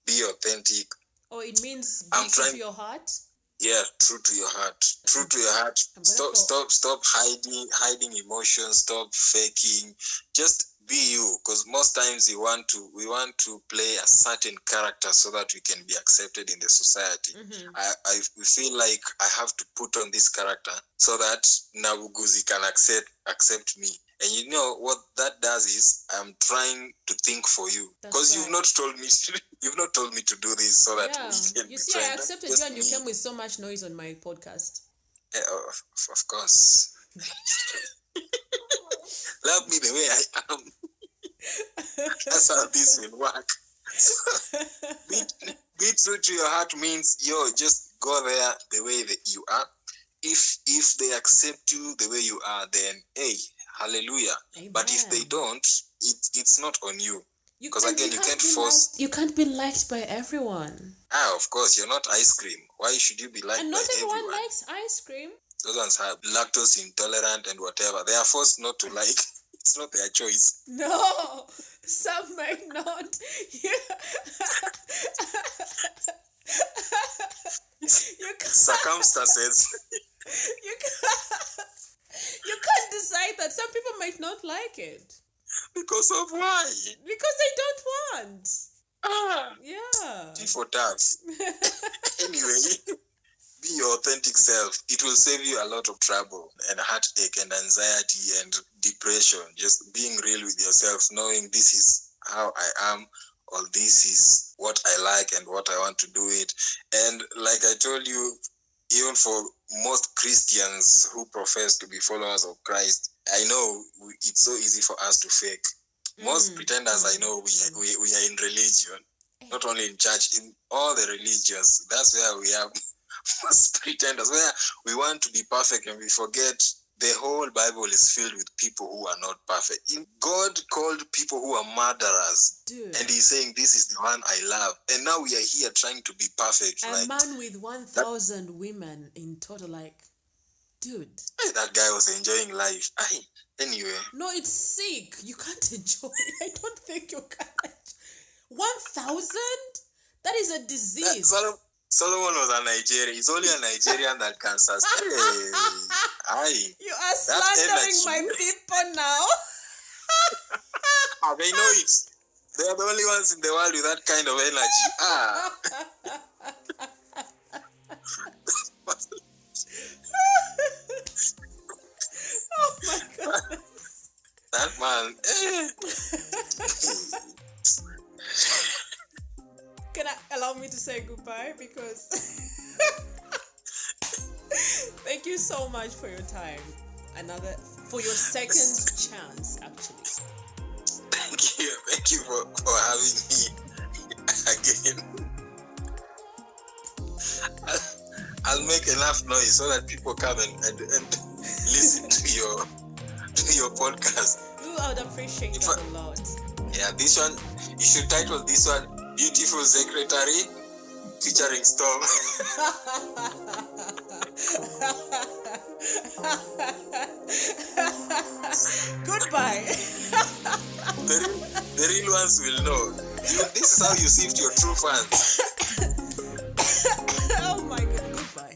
S2: be authentic.
S3: Oh, it means be true to your heart? Yeah,
S2: true to your heart. True to your heart. Stop hiding emotions. Stop faking. Just be you, because most times we want to play a certain character so that we can be accepted in the society. Mm-hmm. I feel like I have to put on this character so that Nabuguzi can accept me. And you know what that does is I'm trying to think for you, because you've not told me to do this so that we can.
S3: You see, I accepted you, and you came with so much noise on my podcast.
S2: Of course. Love me the way I am. That's how this will work. Be true to your heart means just go there the way that you are. If they accept you the way you are, then hey, hallelujah. Amen. But if they don't, it's not on you. Because again, you can't force.
S3: You can't be liked by everyone.
S2: Of course, you're not ice cream. Why should you be liked by everyone?
S3: And not everyone likes ice cream.
S2: Those ones are lactose intolerant and whatever. They are forced not to like. It's not their choice.
S3: No, some may not.
S2: Circumstances.
S3: You can't decide that. Some people might not like it.
S2: Because of why?
S3: Because they don't want.
S2: Yeah. T for tough. Anyway, be your authentic self. It will save you a lot of trouble and heartache and anxiety and depression. Just being real with yourself, knowing this is how I am, or this is what I like and what I want to do it. And like I told you, even for most Christians who profess to be followers of Christ, I know it's so easy for us to fake. Most pretenders I know, we are in religion, not only in church, in all the religions. That's where we have most pretenders, where we want to be perfect and we forget the whole Bible is filled with people who are not perfect. God called people who are murderers.
S3: Dude.
S2: And he's saying, this is the one I love. And now we are here trying to be perfect.
S3: A man with 1,000 women in total, like, dude.
S2: That guy was enjoying life. Anyway.
S3: No, it's sick. You can't enjoy it. I don't think you can. 1,000? That is a disease.
S2: Solomon was a Nigerian. It's only a Nigerian that can sustain.
S3: You are slandering my people now.
S2: They know it. They are the only ones in the world with that kind of energy.
S3: Oh my God.
S2: That man.
S3: Can I allow me to say goodbye? Because thank you so much for your time. For your second chance, actually.
S2: Thank you for having me again. I'll make enough noise so that people come and listen to your podcast.
S3: Ooh, I would appreciate that a lot.
S2: Yeah, this one, you should title this one Beautiful Secretary featuring Stom.
S3: Goodbye.
S2: The real ones will know. This is how you sift your true fans.
S3: Oh my God, goodbye.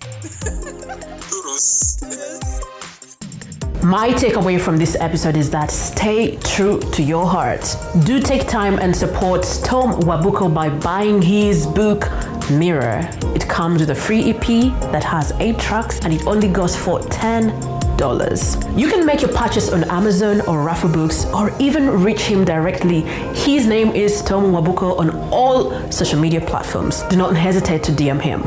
S2: Toodles.
S1: My takeaway from this episode is that stay true to your heart. Do take time and support Stom Wabuko by buying his book, Mirror. It comes with a free EP that has 8 tracks and it only goes for $10. You can make your purchase on Amazon or Raffle Books or even reach him directly. His name is Stom Wabuko on all social media platforms. Do not hesitate to DM him.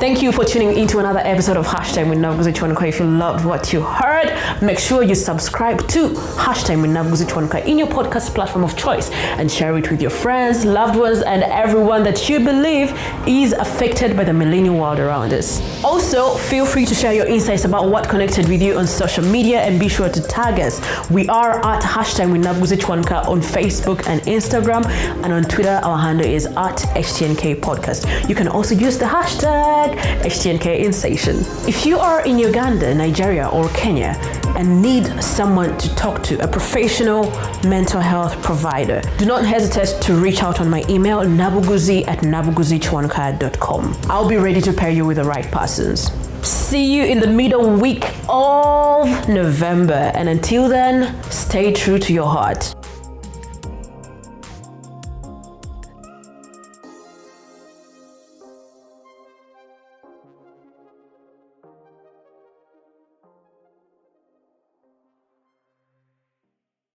S1: Thank you for tuning into another episode of Hashtag with Nabuguzi Chwanuka. If you loved what you heard, make sure you subscribe to Hashtag with Nabuguzi Chwanuka in your podcast platform of choice and share it with your friends, loved ones, and everyone that you believe is affected by the millennial world around us. Also, feel free to share your insights about what connected with you on social media and be sure to tag us. We are at Hashtag with Nabuguzi Chwanuka on Facebook and Instagram, and on Twitter, our handle is at HTNK Podcast. You can also use the hashtag HTNK Instation. If you are in Uganda, Nigeria, or Kenya and need someone to talk to, a professional mental health provider, do not hesitate to reach out on my email, nabuguzi@nabuguzichwanuka.com. I'll be ready to pair you with the right persons. See you in the middle week of November, and until then, stay true to your heart.